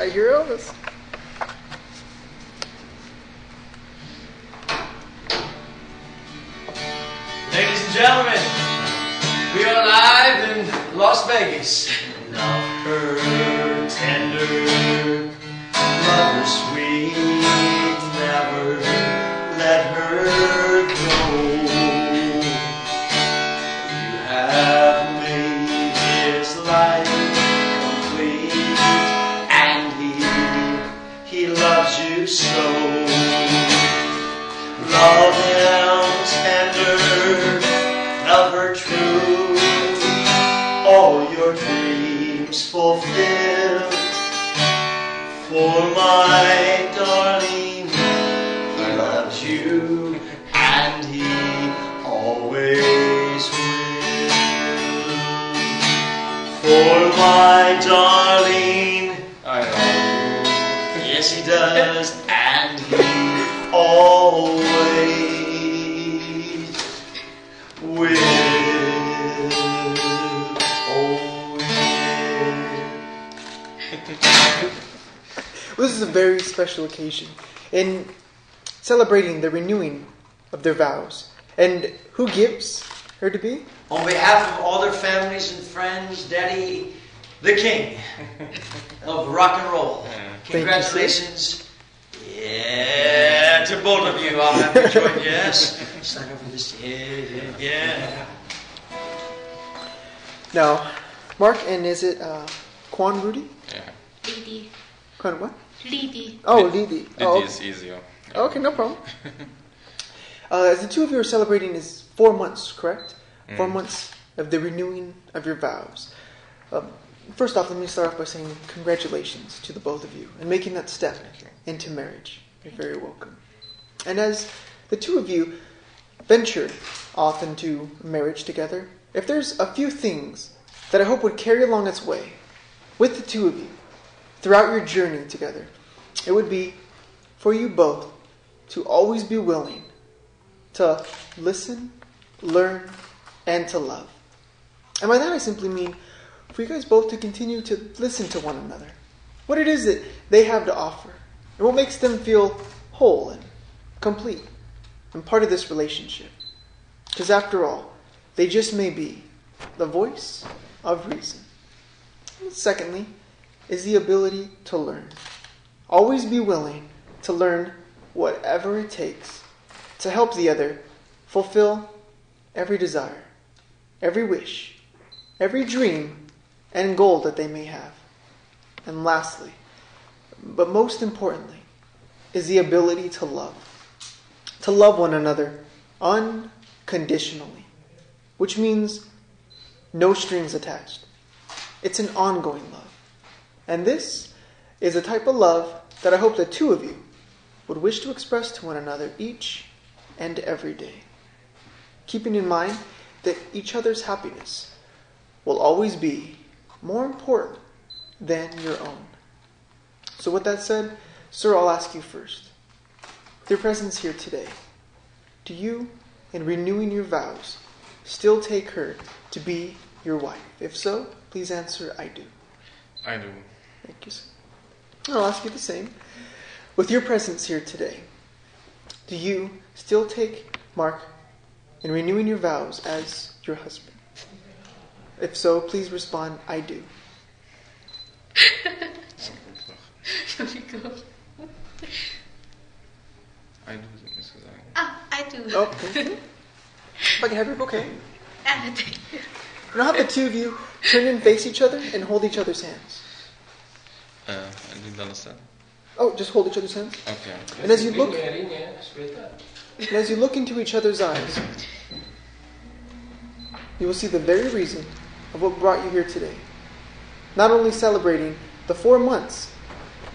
I hear Elvis. Ladies and gentlemen, we are live in Las Vegas. Love her tender, love her sweet, never let her go. You have made his life complete, and he loves you so. Love him tender, love her true, all your dreams fulfilled. For my darling, he loves you, and he always will. For my darling, I love you. Yes, he does, and he always will. This is a very special occasion in celebrating the renewing of their vows. And who gives her to be? On behalf of all their families and friends, Daddy, the king of rock and roll. Congratulations. Yeah, to both of you. I'll have to join. Yes. Sign over this. Yeah. Now, Mark, and is it Quan Rudy? Yeah. Lidi. Quan what? Lidi. Oh, Lidi. Oh, It is easier. okay, no problem. As the two of you are celebrating is 4 months, correct? 4 months of the renewing of your vows. First off, let me start off by saying congratulations to the both of you and making that step into marriage. You're very welcome. And as the two of you venture off into marriage together, if there's a few things that I hope would carry along its way with the two of you throughout your journey together, it would be for you both to always be willing to listen, learn, and to love. And by that I simply mean for you guys both to continue to listen to one another. What it is that they have to offer. And what makes them feel whole and complete and part of this relationship. Because after all, they just may be the voice of reason. And secondly, is the ability to learn. Always be willing to learn whatever it takes to help the other fulfill every desire, every wish, every dream and goal that they may have. And lastly, but most importantly, is the ability to love. To love one another unconditionally, which means no strings attached. It's an ongoing love. And this is a type of love that I hope the two of you would wish to express to one another each and every day. Keeping in mind that each other's happiness will always be more important than your own. So with that said, sir, I'll ask you first. With your presence here today, do you, in renewing your vows, still take her to be your wife? If so, please answer, I do. I do. Thank you, sir. I'll ask you the same. With your presence here today, do you still take Mark in renewing your vows as your husband? If so, please respond, I do. Entschuldigung. I do nichts gesagt. Ah, I do. Oh, thank you. If I can have your bouquet. Ah, thank you. Now have the two of you turn and face each other and hold each other's hands. I didn't understand. Oh, just hold each other's hands. Okay. And as you look into each other's eyes, you will see the very reason of what brought you here today. Not only celebrating the 4 months,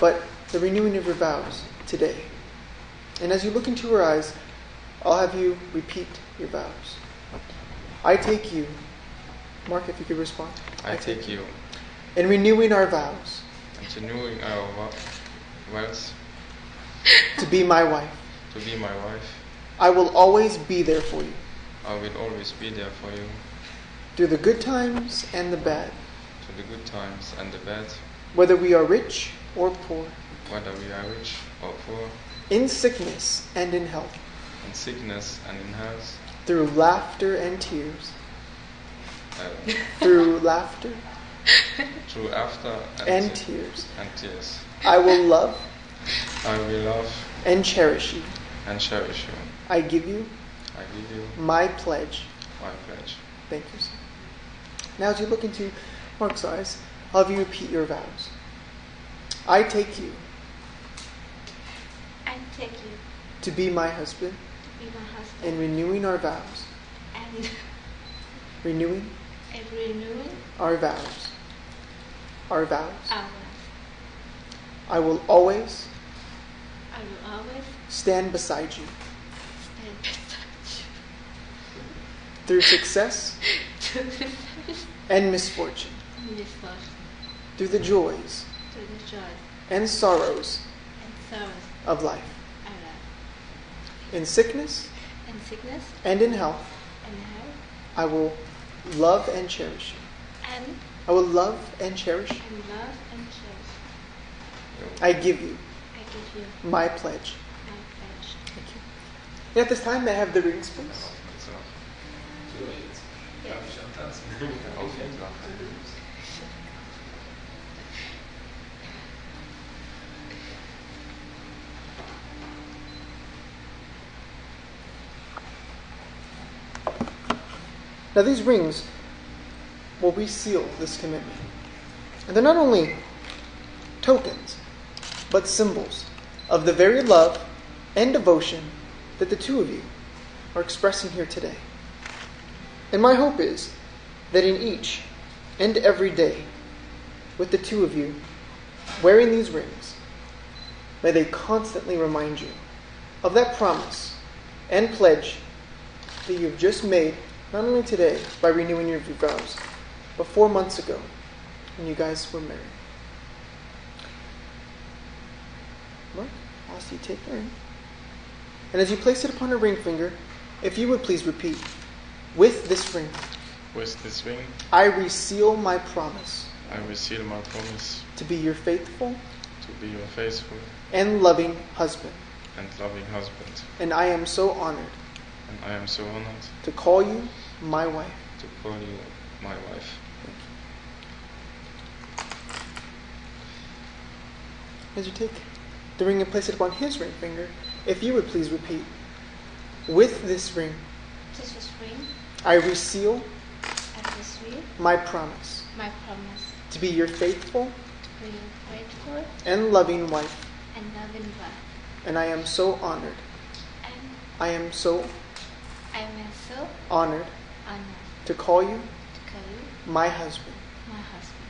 but the renewing of your vows today. And as you look into her eyes, I'll have you repeat your vows. I take you. Mark, if you could respond. I take you. In renewing our vows. Continuing our vows To be my wife. to be my wife. I will always be there for you. I will always be there for you, Through the good times and the bad. to the good times and the bad. Whether we are rich or poor, whether we are rich or poor, in sickness and in health, in sickness and in health, through laughter and tears, uh, through laughter through laughter and tears. and tears. I will love I will love and cherish you. and cherish you. I give you I give you my pledge. my pledge. Thank you, sir. Now, as you look into Mark's eyes, I'll have you repeat your vows. I take you I take you to be my husband, to be my husband in renewing our vows. and Renewing renewing our vows. Our vows. our. I will always I will always stand beside you stand beside through success you to the and misfortune, misfortune, through the joys to the joy and sorrows and sorrows of life, of life. in sickness In sickness and in health. and health, I will love and cherish you. and I will love and cherish you. love and cherish. I give you I give you my pledge. my pledge. Thank you. And at this time, may I have the rings, please? So, Yes. okay, so. Now, these rings will reseal this commitment. And they're not only tokens, but symbols of the very love and devotion that the two of you are expressing here today. And my hope is that in each and every day, with the two of you wearing these rings, may they constantly remind you of that promise and pledge that you've just made, not only today by renewing your vows, but 4 months ago when you guys were married. Mark, I'll ask you to take the ring. And as you place it upon her ring finger, if you would please repeat, with this ring, With this ring, I reseal my promise I will seal my promise to be your faithful to be your faithful and loving husband. and loving husband. And I am so honored And I am so honored to call you my wife. to call you my wife. As you take the ring and place it upon his ring finger, if you would please repeat, with this ring, This is ring. I reseal I reseal my promise my promise to be your faithful to be your faithful and loving wife. and loving wife. And I am so honored. And I am so I am so honored honored to call you to call you my husband. my husband.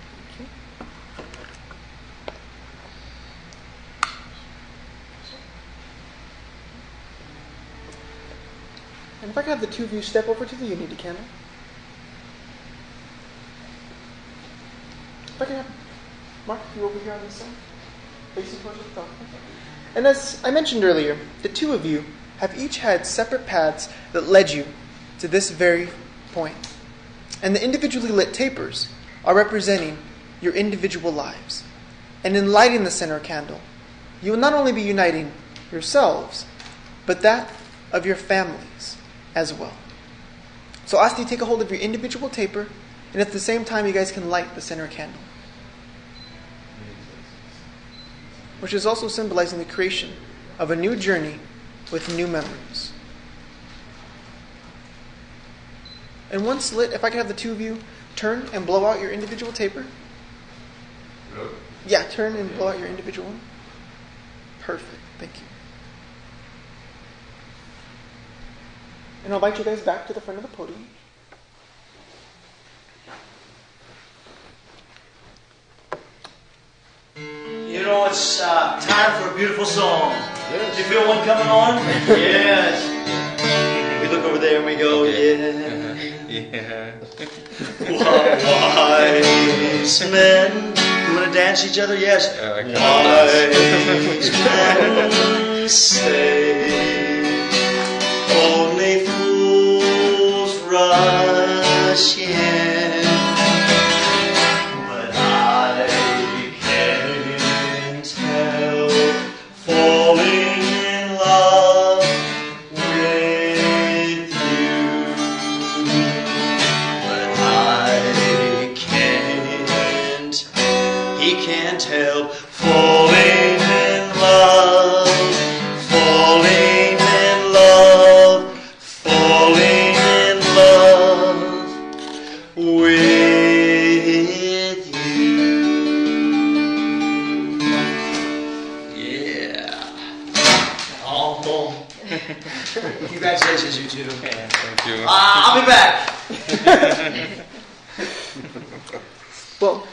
And if I could have the two of you step over to the unity candle. If I could have Mark, you over here on this side, facing towards the top. And as I mentioned earlier, the two of you have each had separate paths that led you to this very point. And the individually lit tapers are representing your individual lives. And in lighting the center candle, you will not only be uniting yourselves, but that of your families as well. So I'll ask you to take a hold of your individual taper, and at the same time you guys can light the center candle, which is also symbolizing the creation of a new journey with new memories. And once lit, if I could have the two of you turn and blow out your individual taper. Yeah, turn and blow out your individual one. Perfect. Thank you. And I'll invite you guys back to the front of the podium. You know, it's time for a beautiful song. Do you feel one coming on? Yes. We look over there and we go, yeah. Yeah. Wise men. You want to dance each other? Yes. I can't Wise men say only fools rush in, but I came too. Yeah, thank you. I'll be back. Well,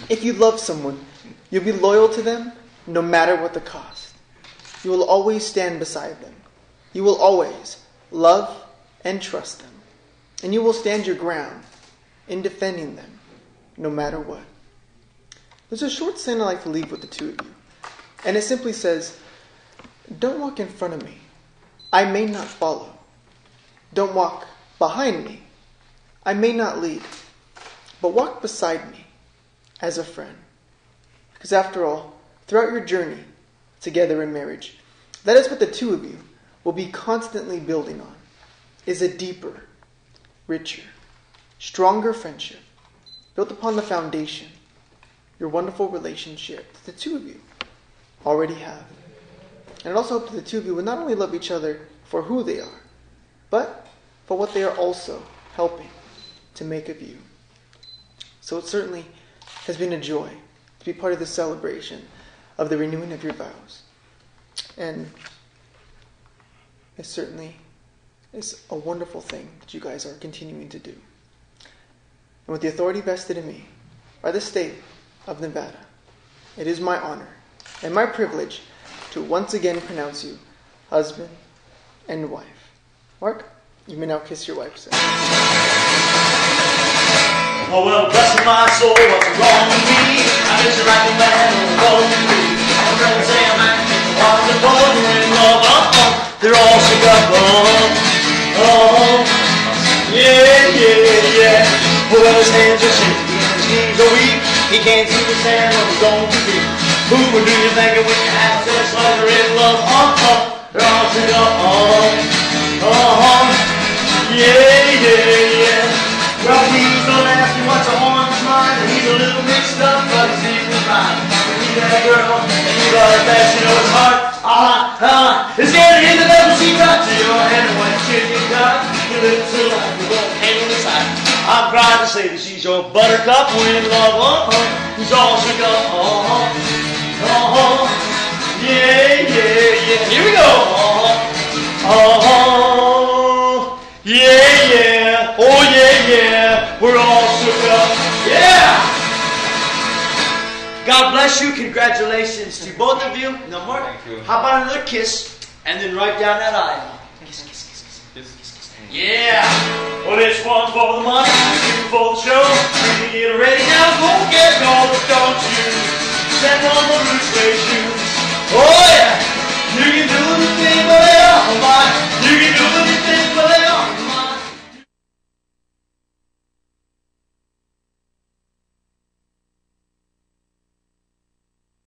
if you love someone, you'll be loyal to them no matter what the cost. You will always stand beside them. You will always love and trust them. And you will stand your ground in defending them no matter what. There's a short saying I like to leave with the two of you. And it simply says, don't walk in front of me. I may not follow. Don't walk behind me. I may not lead. But walk beside me as a friend. Because after all, throughout your journey together in marriage, that is what the two of you will be constantly building on, is a deeper, richer, stronger friendship built upon the foundation, your wonderful relationship that the two of you already have. And I also hope that the two of you will not only love each other for who they are, but for what they are also helping to make of you. So it certainly has been a joy to be part of this celebration of the renewing of your vows. And it certainly is a wonderful thing that you guys are continuing to do. And with the authority vested in me by the state of Nevada, it is my honor and my privilege to once again pronounce you husband and wife. Mark, you may now kiss your wife, sir. Oh, well, bless my soul, what's wrong with me? I miss you like a man on the road to me. My friends say I'm acting wonderful, you're in love, they're all shook up, yeah. Well, his hands are shaky and his knees are weak. He can't see the sand on his own feet. Who do you think when you have sex like they're in love? They're all shook up, yeah. Well, please don't ask me what's on his mind. He's a little mixed up, but he's equally fine. When you got a girl, and you got a fast, you know it's hard. It's getting in the double she got to your hand, and when shit you got, you live so like you won't hang on the side. I'm proud to say that she's your buttercup when in love, he's all shook up, yeah. Here we go, yeah. Oh yeah. We're all shook up. Yeah. God bless you. Congratulations to both of you. No more. Thank you. How about another kiss and then right down that aisle? Kiss. Yeah. Well, this one's for the money, two for the show. You get ready now. Go get going, don't you? Send on the blue station.